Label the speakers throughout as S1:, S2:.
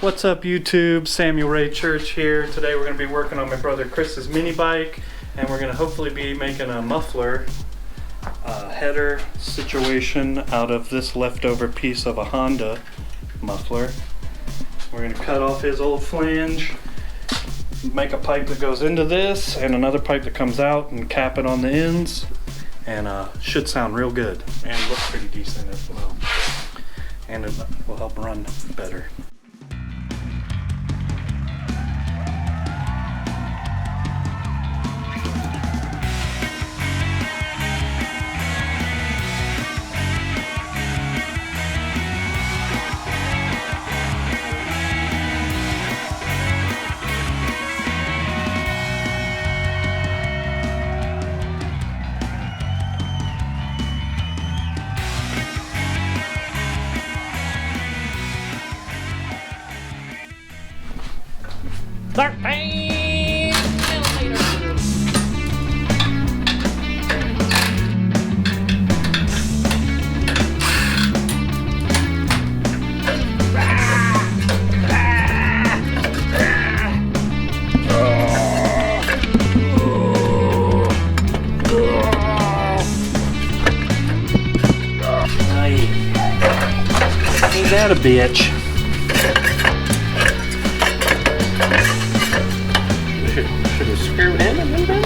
S1: What's up YouTube? Samuel Ray Church here. Today we're going to be working on my brother Chris's mini bike, and we're going to hopefully be making a muffler header situation out of this leftover piece of a Honda muffler. We're going to cut off his old flange, make a pipe that goes into this and another pipe that comes out, and cap it on the ends, and should sound real good and look pretty decent as well, and it will help run better. Ain't that a bitch? Should have screwed in a little bit.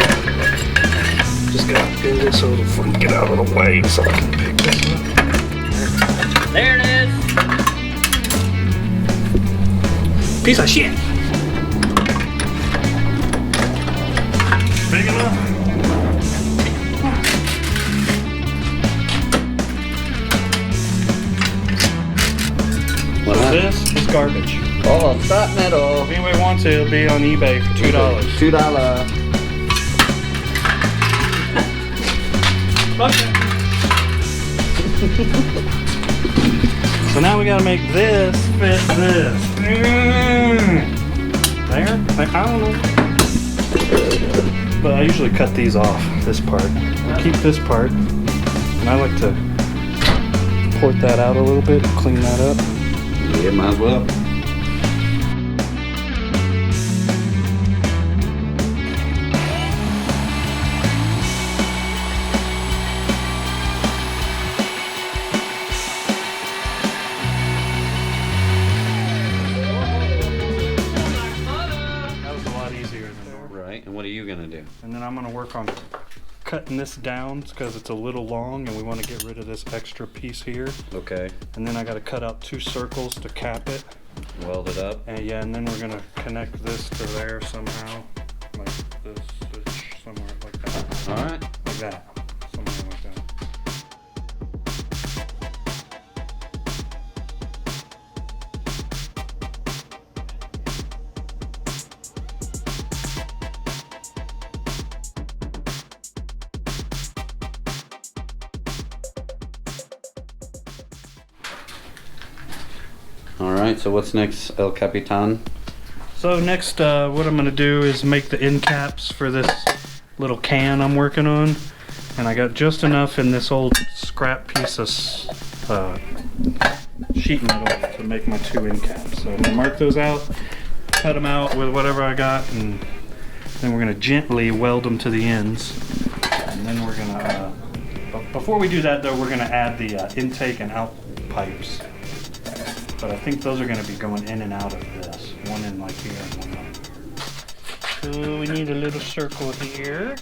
S1: Just gotta do this so it'll freaking get out of the way so I can pick this up. There it is. Piece of shit. Big enough. This is garbage.
S2: Oh, scrap metal.
S1: If anybody wants it, it'll be on eBay for $2.
S2: $2.
S1: So now we gotta make this fit this. There? I don't know. But I usually cut these off, this part. I'll keep this part. And I like to port that out a little bit, clean that up.
S2: Yeah, might as well.
S1: That was a lot easier than normal.
S2: Right, and what are you gonna do?
S1: And then I'm gonna work on cutting this down because it's a little long and we want to get rid of this extra piece here.
S2: Okay.
S1: And then I got to cut out 2 circles to cap it.
S2: Weld it up.
S1: And yeah, and then we're gonna connect this to there somehow, like this, somewhere like that.
S2: All right.
S1: Like that, somewhere like that.
S2: All right. So what's next, El Capitan?
S1: So next, what I'm gonna do is make the end caps for this little can I'm working on, and I got just enough in this old scrap piece of sheet metal to make my 2 end caps. So I'm gonna mark those out, cut them out with whatever I got, and then we're gonna gently weld them to the ends. And then we're gonna, before we do that though, we're gonna add the intake and out pipes. But I think those are going to be going in and out of this. One in like here and one out here. So we need a little circle here.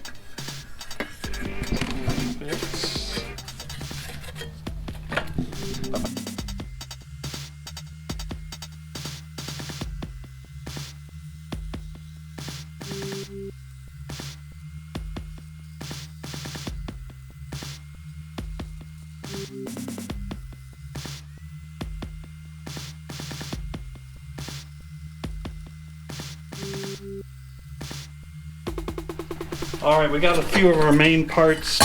S1: Alright, we got a few of our main parts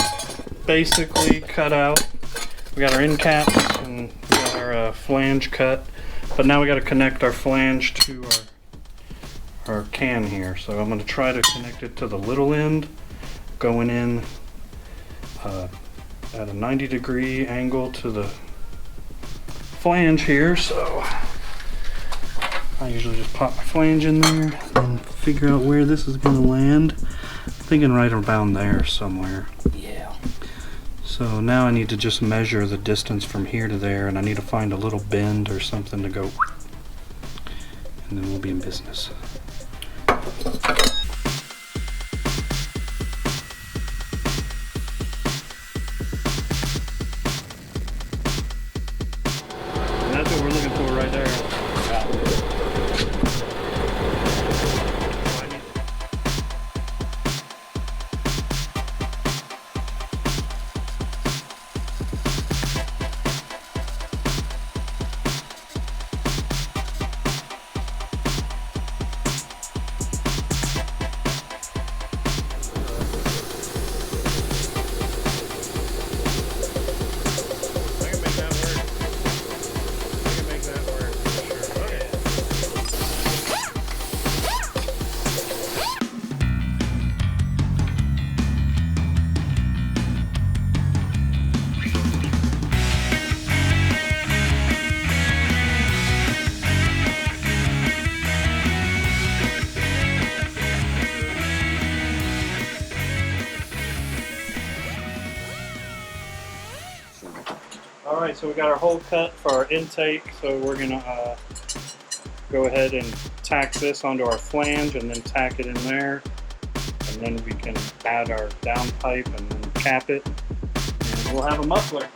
S1: basically cut out. We got our end caps and we got our flange cut, but now we got to connect our flange to our can here. So I'm going to try to connect it to the little end, going in at a 90-degree angle to the flange here. So I usually just pop my flange in there and figure out where this is going to land. I'm thinking right around there somewhere.
S3: Yeah.
S1: So now I need to just measure the distance from here to there, and I need to find a little bend or something to go, and then we'll be in business. And that's what we're looking for right there. Alright, so we got our hole cut for our intake, so we're going to go ahead and tack this onto our flange and then tack it in there. And then we can add our downpipe and then cap it, and we'll have a muffler.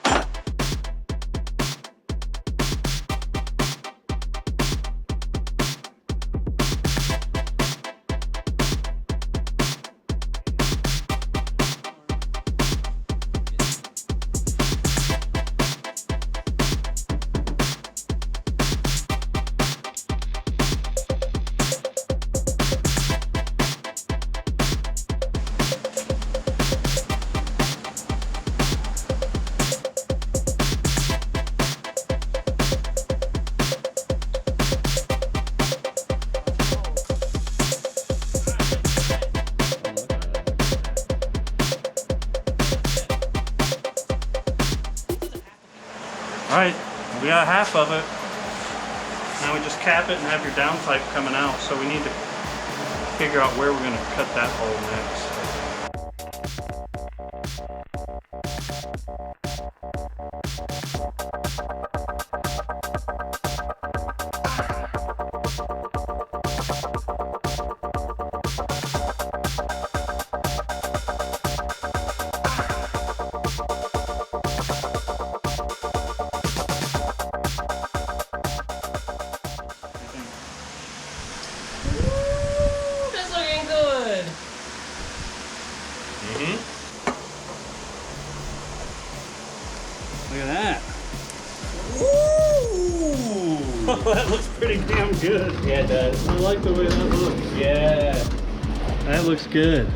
S1: Alright, we got half of it. Now we just cap it and have your downpipe coming out. So we need to figure out where we're going to cut that hole next. Look at that. Ooh! That looks pretty damn good.
S3: Yeah, it does.
S1: I like the way that looks.
S3: Yeah.
S1: That looks good.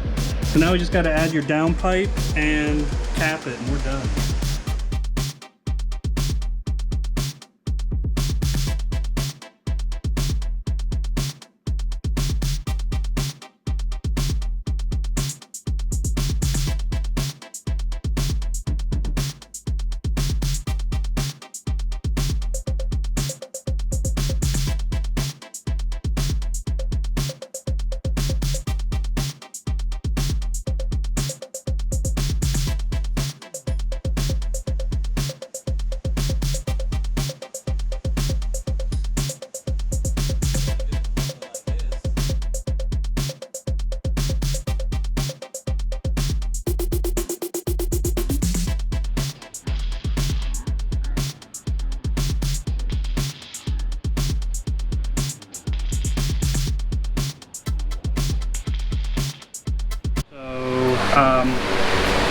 S1: So now we just got to add your downpipe and cap it, and we're done.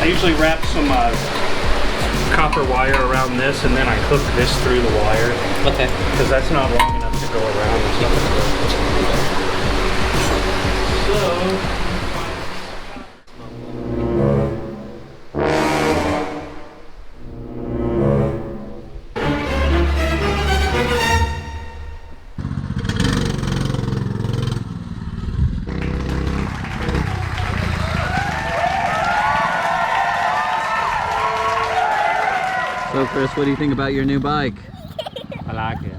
S1: I usually wrap some copper wire around this, and then I hook this through the wire.
S3: Okay.
S1: Because that's not long enough to go around. So.
S2: So Chris, what do you think about your new bike?
S3: I like it.